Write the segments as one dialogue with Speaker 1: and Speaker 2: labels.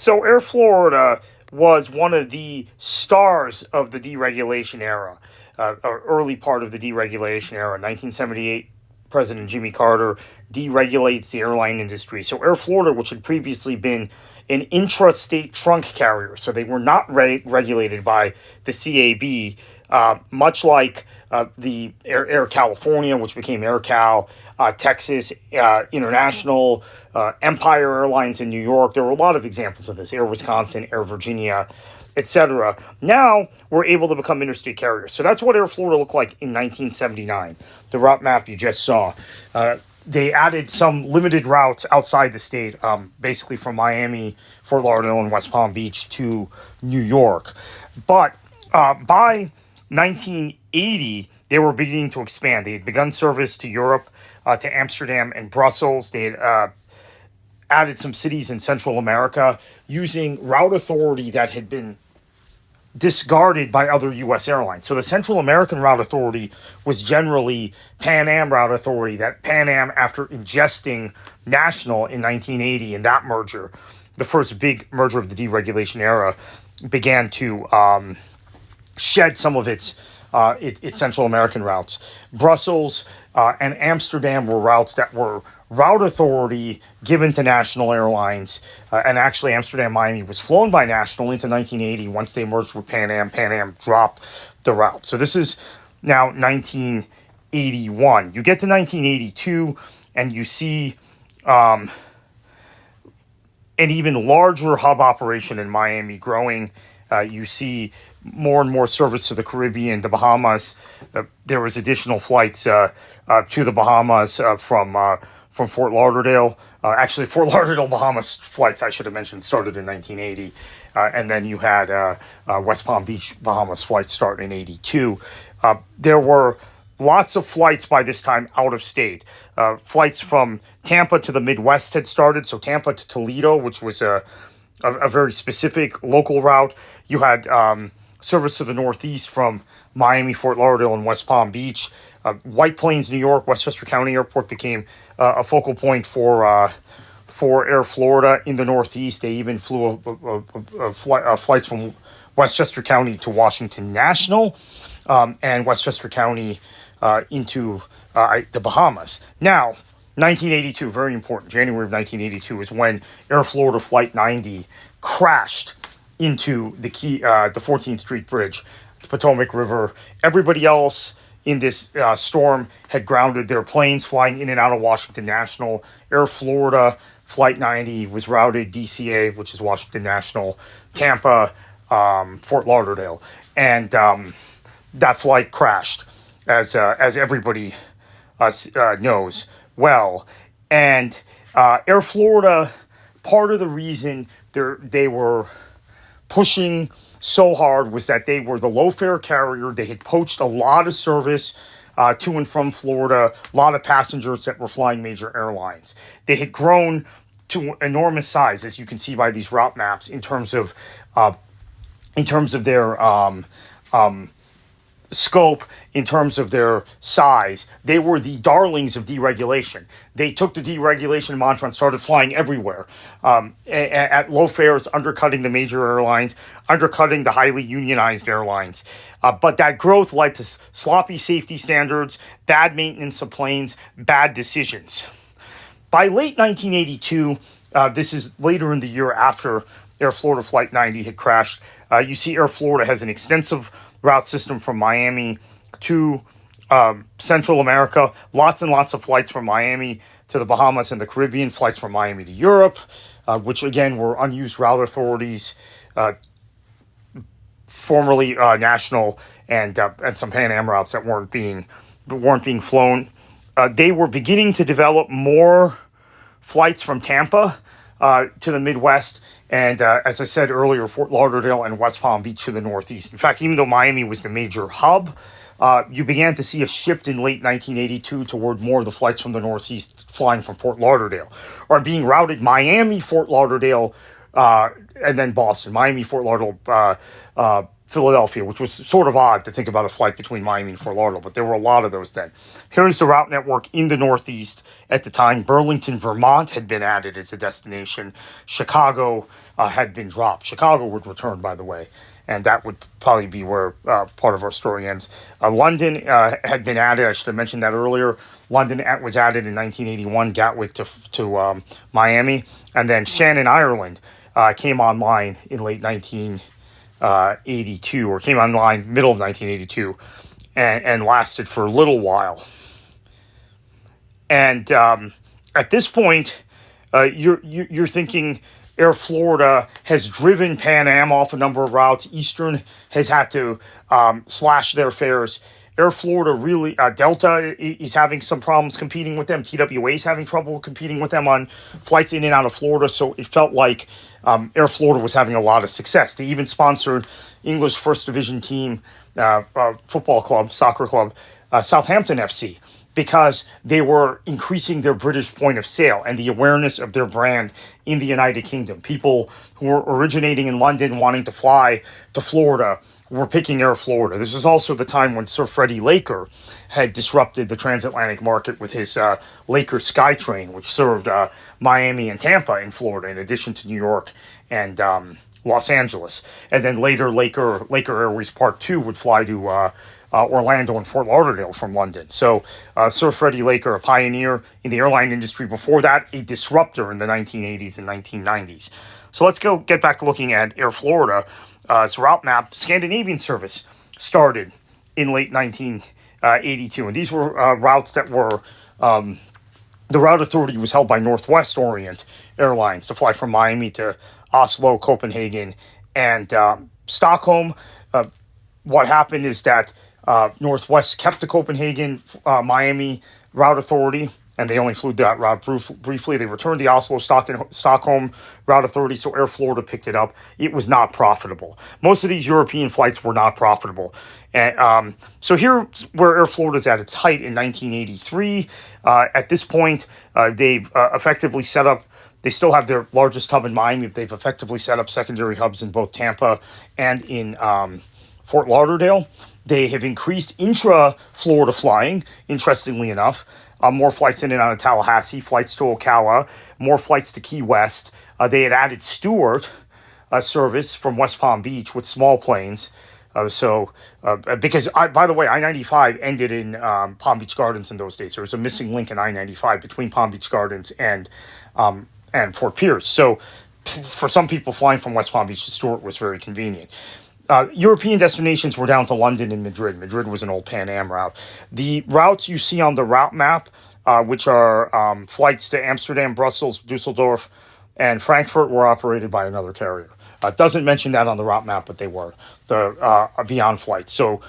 Speaker 1: So Air Florida was one of the stars of the deregulation era, or early part of the deregulation era. 1978, President Jimmy Carter deregulates the airline industry. So Air Florida, which had previously been an intrastate trunk carrier, so they were not regulated by the CAB, much like the Air California, which became Air Cal, Texas International, Empire Airlines in New York. There were a lot of examples of this. Air Wisconsin, Air Virginia, etc. Now we're able to become interstate carriers. So that's what Air Florida looked like in 1979. The route map you just saw. They added some limited routes outside the state, basically from Miami, Fort Lauderdale, and West Palm Beach to New York. But by 1980, they were beginning to expand. They had begun service to Europe, to Amsterdam and Brussels. They had added some cities in Central America using route authority that had been discarded by other U.S. airlines. So the Central American Route Authority was generally Pan Am Route Authority, that Pan Am, after ingesting National in 1980 in that merger, the first big merger of the deregulation era, began to shed some of its Central American routes. Brussels and Amsterdam were routes that were route authority given to national airlines. And actually, Amsterdam Miami was flown by National into 1980. Once they merged with Pan Am dropped the route. So this is now 1981. You get to 1982, and you see an even larger hub operation in Miami growing. You see more and more service to the Caribbean, the Bahamas. There was additional flights to the Bahamas from Fort Lauderdale. Actually, Fort Lauderdale, Bahamas flights, I should have mentioned, started in 1980. And then you had West Palm Beach, Bahamas flights start in 82. There were lots of flights by this time out of state. Flights from Tampa to the Midwest had started. So Tampa to Toledo, which was a very specific local route. You had service to the Northeast from Miami, Fort Lauderdale, and West Palm Beach. White Plains, New York, Westchester County Airport became a focal point for Air Florida in the Northeast. They even flew flights from Westchester County to Washington National, and Westchester County into the Bahamas. Now, 1982, very important. January of 1982 is when Air Florida Flight 90 crashed into the 14th Street Bridge, the Potomac River. Everybody else in this storm had grounded their planes flying in and out of Washington National. Air Florida Flight 90 was routed DCA, which is Washington National, Tampa, Fort Lauderdale, and that flight crashed, as everybody knows well. And Air Florida, part of the reason they were pushing so hard was that they were the low-fare carrier. They had poached a lot of service to and from Florida, a lot of passengers that were flying major airlines. They had grown to enormous size, as you can see by these route maps, in terms of their scope, in terms of their size. They were the darlings of deregulation. They took the deregulation mantra and started flying everywhere at low fares, undercutting the major airlines, undercutting the highly unionized airlines. But that growth led to sloppy safety standards, bad maintenance of planes, bad decisions. By late 1982, this is later in the year after Air Florida Flight 90 had crashed, you see Air Florida has an extensive route system from Miami to Central America. Lots and lots of flights from Miami to the Bahamas and the Caribbean, flights from Miami to Europe, which again were unused route authorities, formerly National, and some Pan Am routes that weren't being flown. They were beginning to develop more flights from Tampa to the Midwest, and as I said earlier, Fort Lauderdale and West Palm Beach to the Northeast. In fact, even though Miami was the major hub, you began to see a shift in late 1982 toward more of the flights from the Northeast flying from Fort Lauderdale, or being routed Miami, Fort Lauderdale, and then Boston. Miami, Fort Lauderdale, Philadelphia, which was sort of odd to think about a flight between Miami and Fort Lauderdale, but there were a lot of those then. Here's the route network in the Northeast at the time. Burlington, Vermont had been added as a destination. Chicago had been dropped. Chicago would return, by the way, and that would probably be where part of our story ends. London had been added. I should have mentioned that earlier. London was added in 1981, Gatwick to Miami, and then Shannon, Ireland came online in late 1982, or came online middle of 1982, and lasted for a little while. And at this point, you're thinking Air Florida has driven Pan Am off a number of routes. Eastern has had to slash their fares. Air Florida really, Delta is having some problems competing with them. TWA is having trouble competing with them on flights in and out of Florida. So it felt like Air Florida was having a lot of success. They even sponsored English First Division team, football club, soccer club, Southampton FC, because they were increasing their British point of sale and the awareness of their brand in the United Kingdom. People who were originating in London wanting to fly to Florida were picking Air Florida. This was also the time when Sir Freddie Laker had disrupted the transatlantic market with his Laker SkyTrain, which served Miami and Tampa in Florida, in addition to New York and Los Angeles. And then later, Laker Airways Part 2 would fly to Orlando and Fort Lauderdale from London. So Sir Freddie Laker, a pioneer in the airline industry. Before that, a disruptor in the 1980s and 1990s. So let's get back to looking at Air Florida. Its route map. Scandinavian service started in late 1982, and these were routes that were the route authority was held by Northwest Orient Airlines to fly from Miami to Oslo, Copenhagen, and Stockholm. What happened is that Northwest kept the Copenhagen, Miami route authority, and they only flew that route briefly. They returned the Oslo, Stockholm route authority, so Air Florida picked it up. It was not profitable. Most of these European flights were not profitable. And so here's where Air Florida's at its height in 1983. At this point, they've effectively set up, they still have their largest hub in Miami. They've effectively set up secondary hubs in both Tampa and in Fort Lauderdale. They have increased intra-Florida flying, interestingly enough. More flights in and out of Tallahassee, flights to Ocala, more flights to Key West. They had added Stewart service from West Palm Beach with small planes. Because, by the way, I-95 ended in Palm Beach Gardens in those days. There was a missing link in I-95 between Palm Beach Gardens and Fort Pierce. So for some people, flying from West Palm Beach to Stewart was very convenient. European destinations were down to London and Madrid. Madrid was an old Pan Am route. The routes you see on the route map, which are flights to Amsterdam, Brussels, Dusseldorf, and Frankfurt, were operated by another carrier. It doesn't mention that on the route map, but they were the Beyond flights. So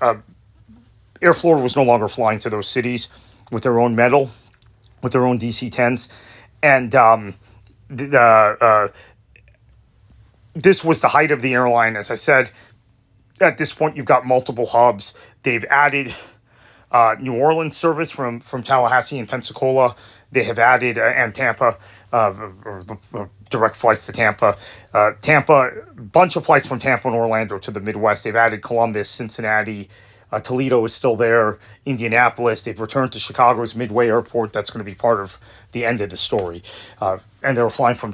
Speaker 1: Air Florida was no longer flying to those cities with their own metal, with their own DC-10s, and this was the height of the airline. As I said, at this point, you've got multiple hubs. They've added New Orleans service from Tallahassee and Pensacola. They have added, and Tampa, direct flights to Tampa. Tampa, bunch of flights from Tampa and Orlando to the Midwest. They've added Columbus, Cincinnati. Toledo is still there. Indianapolis. They've returned to Chicago's Midway Airport. That's going to be part of the end of the story. And they were flying from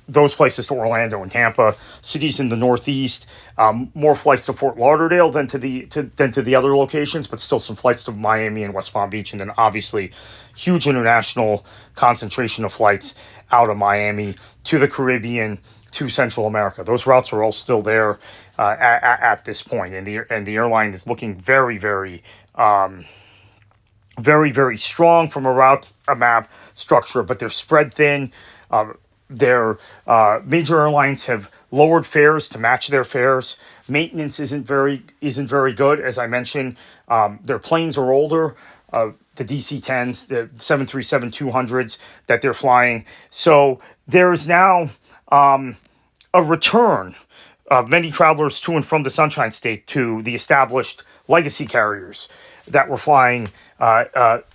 Speaker 1: those places to Orlando and Tampa, cities in the Northeast. More flights to Fort Lauderdale than to the other locations, but still some flights to Miami and West Palm Beach, and then obviously huge international concentration of flights out of Miami to the Caribbean, to Central America. Those routes are all still there at this point, and the airline is looking very, very, very, very strong from a map structure, but they're spread thin. Their major airlines have lowered fares to match their fares. Maintenance isn't very good, as I mentioned. Their planes are older. The DC-10s, the 737-200s that they're flying. So there's now a return of many travelers to and from the Sunshine State to the established legacy carriers that were flying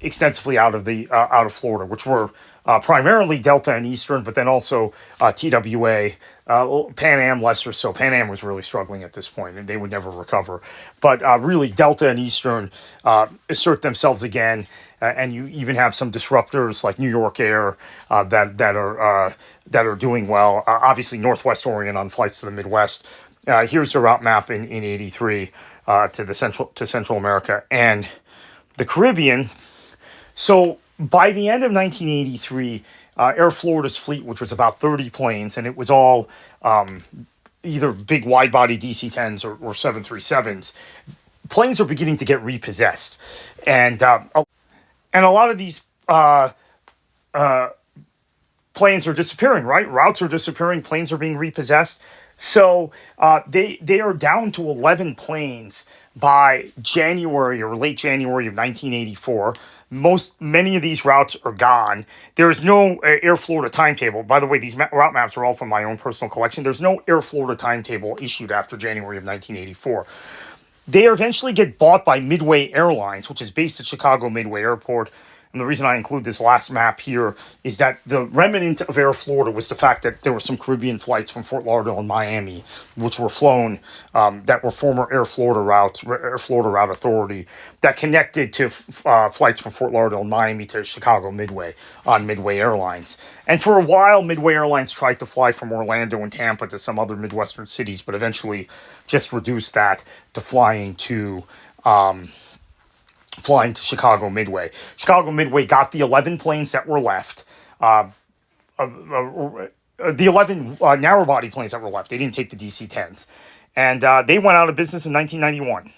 Speaker 1: extensively out of Florida, which were primarily Delta and Eastern, but then also TWA, Pan Am less or so. Pan Am was really struggling at this point, and they would never recover. But really, Delta and Eastern assert themselves again, and you even have some disruptors like New York Air that are doing well. Obviously, Northwest Orient on flights to the Midwest. Here's the route map in '83 to Central America and the Caribbean. So by the end of 1983, Air Florida's fleet, which was about 30 planes, and it was all either big wide-body DC-10s or 737s, planes are beginning to get repossessed, and a lot of these planes are disappearing. Right, routes are disappearing, planes are being repossessed. So they are down to 11 planes by January or late January of 1984. Many of these routes are gone. There is no Air Florida timetable. By the way, these route maps are all from my own personal collection. There's no Air Florida timetable issued after January of 1984. They eventually get bought by Midway Airlines, which is based at Chicago Midway Airport. And the reason I include this last map here is that the remnant of Air Florida was the fact that there were some Caribbean flights from Fort Lauderdale and Miami, which were flown, that were former Air Florida routes, Air Florida Route Authority, that connected to flights from Fort Lauderdale and Miami to Chicago Midway on Midway Airlines. And for a while, Midway Airlines tried to fly from Orlando and Tampa to some other Midwestern cities, but eventually just reduced that to flying to Chicago Midway. Chicago Midway got the 11 planes that were left, the 11 narrow body planes that were left. They didn't take the DC-10s. And they went out of business in 1991.